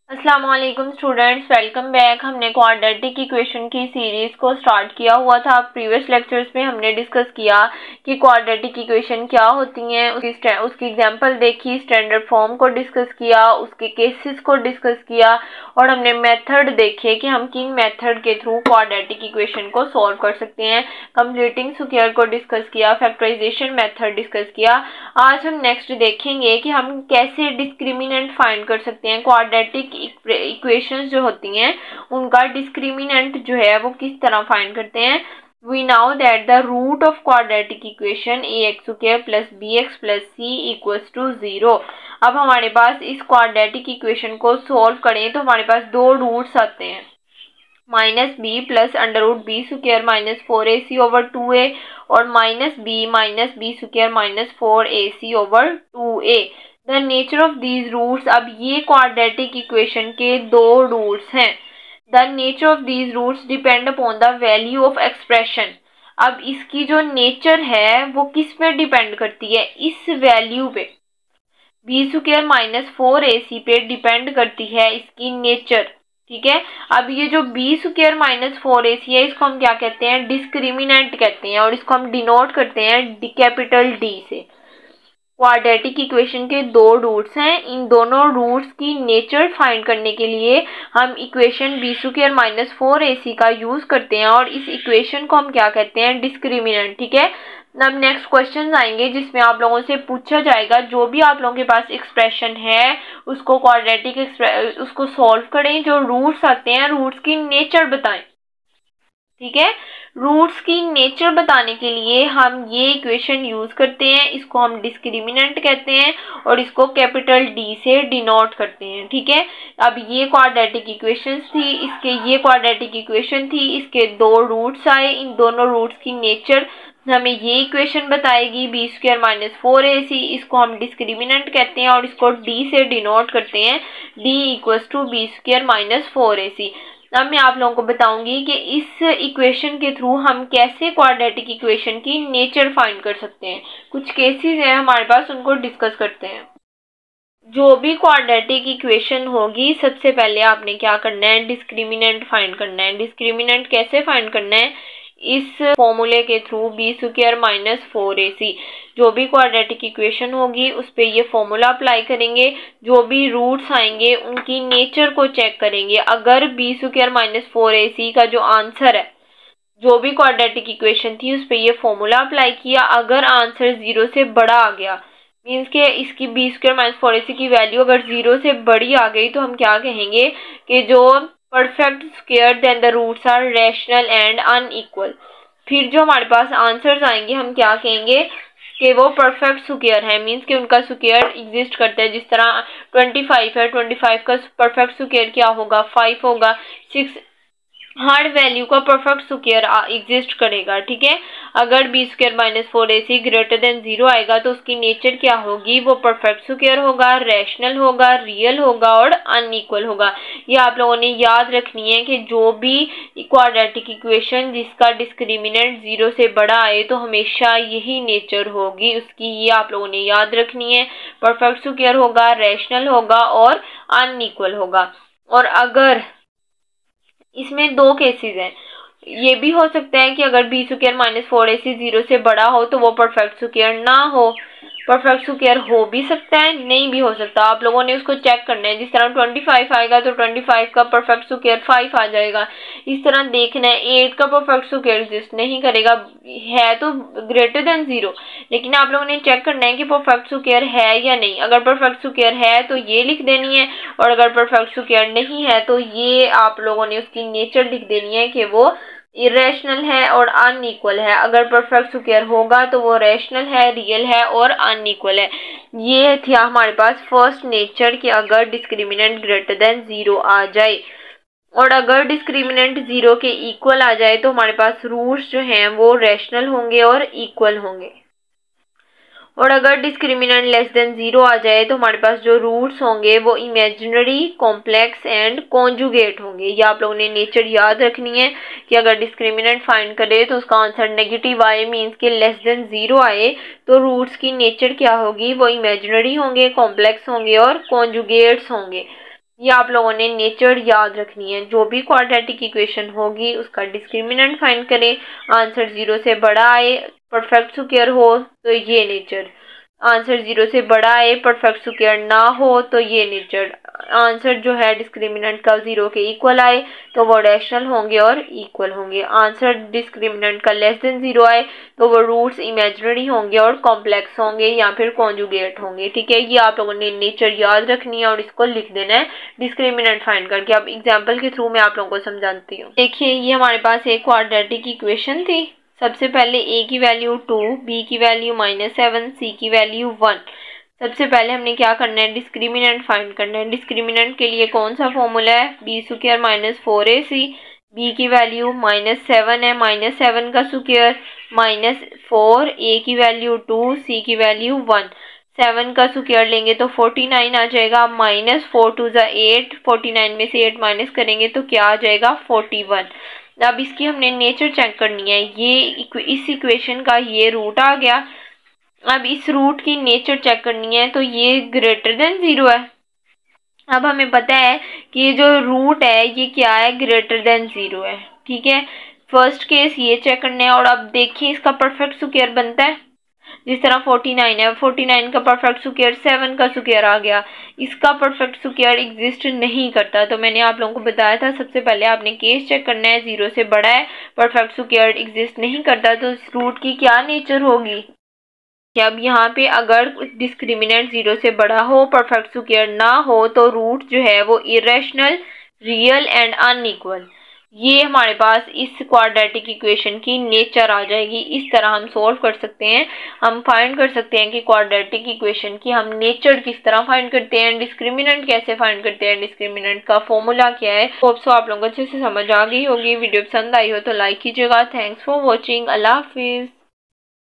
अस्सलाम वालेकुम students, welcome back. हमने क्वाड्रेटिक इक्वेशन की सीरीज को स्टार्ट किया हुआ था। प्रीवियस लेक्चर्स में हमने डिस्कस किया कि क्वाड्रेटिक इक्वेशन क्या होती हैं, उसकी एग्जांपल देखी, स्टैंडर्ड फॉर्म को डिस्कस किया, उसके केसेस को डिस्कस किया और हमने मेथड देखे कि हम किन मेथड के थ्रू क्वाड्रेटिक इक्वेशन को सॉल्व कर सकते हैं। कंप्लीटिंग स्क्वायर को डिस्कस किया, फैक्टराइजेशन मेथड डिस्कस किया। आज हम नेक्स्ट देखेंगे कि हम कैसे डिस्क्रिमिनेंट फाइंड कर सकते हैं। क्वाड्रेटिक इक्वेशंस जो होती हैं उनका डिस्क्रिमिनेंट जो है वो किस तरह फाइंड करते हैं। We now that the root of quadratic equation ax² plus bx plus c equals to 0। अब हमारे पास इस क्वाड्रेटिक इक्वेशन को सॉल्व करें तो हमारे पास दो रूट्स आते हैं, -b plus √b² minus 4ac over 2a और -b minus b² minus 4ac over 2a। The nature of these roots, अब ये क्वाड्रेटिक इक्वेशन के दो रूट्स हैं। The nature of these roots depend upon the value of expression. अब इसकी जो nature है वो किस पे डिपेंड करती है, इस वैल्यू पे, b² माइनस 4ac पे डिपेंड करती है इसकी नेचर। ठीक है, अब ये जो b² माइनस 4ac है इसको हम क्या कहते हैं, डिस्क्रिमिनेंट कहते हैं और इसको हम डिनोट करते हैं कैपिटल D से। क्वाड्रेटिक इक्वेशन के दो रूट्स हैं, इन दोनों रूट्स की नेचर फाइंड करने के लिए हम इक्वेशन b² माइनस 4ac का यूज करते हैं और इस इक्वेशन को हम क्या कहते हैं, डिस्क्रिमिनेंट। ठीक है, अब नेक्स्ट क्वेश्चन आएंगे जिसमें आप लोगों से पूछा जाएगा जो भी आप लोगों के पास एक्सप्रेशन है उसको क्वाड्रेटिक उसको सॉल्व करें, जो रूट्स आते हैं रूट्स की नेचर बताएं। ठीक है, रूट्स की नेचर बताने के लिए हम ये इक्वेशन यूज करते हैं, इसको हम डिस्क्रिमिनेंट कहते हैं और इसको कैपिटल D से डिनोट करते हैं। ठीक है, अब ये क्वाड्रेटिक इक्वेशन थी, ये क्वाड्रेटिक इक्वेशन थी, इसके दो रूट्स आए, इन दोनों रूट्स की नेचर हमें ये इक्वेशन बताएगी b² माइनस 4ac। इसको हम डिस्क्रिमिनेंट कहते हैं और इसको D से डिनोट करते हैं, D equals to b² minus 4ac। अब मैं आप लोगों को बताऊंगी कि इस इक्वेशन के थ्रू हम कैसे क्वाड्रेटिक इक्वेशन की नेचर फाइंड कर सकते हैं। कुछ केसेस हैं हमारे पास, उनको डिस्कस करते हैं। जो भी क्वाड्रेटिक इक्वेशन होगी सबसे पहले आपने क्या करना है, डिस्क्रिमिनेंट फाइंड करना है। डिस्क्रिमिनेंट कैसे फाइंड करना है, इस फॉर्मूले के थ्रू b² माइनस 4ac, जो भी क्वाड्रेटिक इक्वेशन होगी उस पे ये फॉर्मूला अप्लाई करेंगे, जो भी रूट्स आएंगे उनकी नेचर को चेक करेंगे। अगर b² माइनस 4ac का जो आंसर है, जो भी क्वाड्रेटिक इक्वेशन थी उस पे ये फॉर्मूला अप्लाई किया, अगर आंसर 0 से बड़ा आ गया, मीन्स के इसकी b² माइनस 4ac की वैल्यू अगर 0 से बड़ी आ गई तो हम क्या कहेंगे कि जो perfect square then the roots are rational and unequal. फिर जो हमारे पास आंसर्स आएंगे हम क्या कहेंगे कि वो परफेक्ट स्क्वायर है, मीन्स कि उनका स्क्वायर एग्जिस्ट करता है। जिस तरह 25 है, 25 का परफेक्ट स्क्वायर क्या होगा, 5 होगा। 6 हर वैल्यू का परफेक्ट स्क्वायर एग्जिस्ट करेगा। ठीक है, अगर b² minus 4ac greater than 0 आएगा तो उसकी नेचर क्या होगी, वो परफेक्ट स्क्वायर होगा, रैशनल होगा, रियल होगा और अनइक्वल होगा। ये आप लोगों ने याद रखनी है कि जो भी क्वाड्रेटिक इक्वेशन जिसका डिस्क्रिमिनेंट 0 से बड़ा आए तो हमेशा यही नेचर होगी उसकी, ये आप लोगों ने याद रखनी है। परफेक्ट स्क्वायर होगा, रैशनल होगा और अनइक्वल होगा। और अगर इसमें दो केसेस हैं, ये भी हो सकता है कि अगर b² माइनस 4ac 0 से बड़ा हो तो वो परफेक्ट स्क्वायर ना हो, परफेक्ट स्क्वायर हो भी सकता है, नहीं भी हो सकता। आप लोगों ने उसको चेक करना है। जिस तरह 25 आएगा तो 25 का परफेक्ट स्क्वायर 5 आ जाएगा, इस तरह देखना है। 8 का परफेक्ट स्क्वायर एग्जिस्ट नहीं करेगा, है तो ग्रेटर देन 0, लेकिन आप लोगों ने चेक करना है कि परफेक्ट स्क्वायर है या नहीं। अगर परफेक्ट स्क्वायर है तो ये लिख देनी है और अगर परफेक्ट स्क्वायर नहीं है तो ये आप लोगों ने उसकी नेचर लिख देनी है कि वो इरेशनल है और अनइक्वल है। अगर परफेक्ट स्क्वायर होगा तो वो रैशनल है, रियल है और अनइक्वल है। ये थी हमारे पास फर्स्ट नेचर कि अगर डिस्क्रिमिनेंट ग्रेटर देन 0 आ जाए और अगर डिस्क्रिमिनेंट 0 के इक्वल आ जाए तो हमारे पास रूट्स जो हैं वो रैशनल होंगे और इक्वल होंगे। और अगर डिस्क्रिमिनेंट लेस देन 0 आ जाए तो हमारे पास जो रूट्स होंगे वो इमेजिनरी, कॉम्प्लेक्स एंड कॉन्जुगेट होंगे। ये आप लोगों ने नेचर याद रखनी है कि अगर डिस्क्रिमिनेंट फाइंड करे तो उसका आंसर नेगेटिव आए, मीन्स के लेस देन 0 आए, तो रूट्स की नेचर क्या होगी, वो इमेजिनरी होंगे, कॉम्प्लेक्स होंगे और कॉन्जुगेट्स होंगे। ये आप लोगों ने नेचर याद रखनी है। जो भी क्वाड्रेटिक इक्वेशन होगी उसका डिस्क्रिमिनेंट फाइंड करें, आंसर 0 से बड़ा आए, परफेक्ट स्क्वायर हो तो ये नेचर, आंसर 0 से बड़ा आए, परफेक्ट स्क्वायर ना हो तो ये नेचर, आंसर जो है डिस्क्रिमिनेंट का 0 के इक्वल आए तो वो रैशनल होंगे और इक्वल होंगे, आंसर डिस्क्रिमिनेंट का लेस देन 0 आए तो वो रूट्स इमेजिनरी होंगे और कॉम्प्लेक्स होंगे या फिर कॉन्जुगेट होंगे। ठीक है, ये आप लोगों ने नेचर याद रखनी है और इसको लिख देना है डिस्क्रिमिनेंट फाइंड करके। अब एग्जाम्पल के थ्रू मैं आप लोगों को समझाती हूँ। देखिए, ये हमारे पास एक क्वाड्रेटिक इक्वेशन थी। सबसे पहले a की वैल्यू 2, b की वैल्यू -7, c की वैल्यू 1। सबसे पहले हमने क्या करना है, डिस्क्रिमिनेंट फाइंड करना है। डिस्क्रिमिनेंट के लिए कौन सा फॉर्मूला है, b स्क्वायर -4ac, b की वैल्यू -7 है, -7 का स्क्वायर -4, a की वैल्यू 2, c की वैल्यू 1। 7 का स्क्वायर लेंगे तो 49 आ जाएगा, -4 2 8, 49 में से 8 माइनस करेंगे तो क्या आ जाएगा 41। अब इसकी हमने नेचर चेक करनी है। ये इस इक्वेशन का ये रूट आ गया। अब इस रूट की नेचर चेक करनी है तो ये ग्रेटर देन 0 है। अब हमें पता है कि ये जो रूट है ये क्या है, ग्रेटर देन 0 है। ठीक है, फर्स्ट केस ये चेक करना है। और अब देखिए इसका परफेक्ट स्क्वायर बनता है, जिस तरह 49 है, 49 का परफेक्ट स्क्वायर 7 का स्क्वायर आ गया। इसका परफेक्ट स्क्वायर एग्जिस्ट नहीं करता। तो मैंने आप लोगों को बताया था सबसे पहले आपने केस चेक करना है, 0 से बड़ा है, परफेक्ट स्क्वायर एग्जिस्ट नहीं करता, तो इस रूट की क्या नेचर होगी। कि अब यहाँ पे अगर डिस्क्रिमिनेंट 0 से बड़ा हो, परफेक्ट स्क्वायर ना हो, तो रूट जो है वो इरेशनल, रियल एंड अनइक्वल। ये हमारे पास इस क्वाड्रेटिक इक्वेशन की नेचर आ जाएगी। इस तरह हम सोल्व कर सकते हैं। हम फाइंड कर सकते हैं कि क्वाड्रेटिक इक्वेशन की हम नेचर किस तरह फाइंड करते हैं, डिस्क्रिमिनेंट कैसे फाइंड करते हैं, डिस्क्रिमिनेंट का फॉर्मूला क्या है। होप सो आप लोगों को अच्छे से समझ आ गई होगी। वीडियो पसंद आई हो तो लाइक कीजिएगा। Thanks for watching. Allah Hafiz.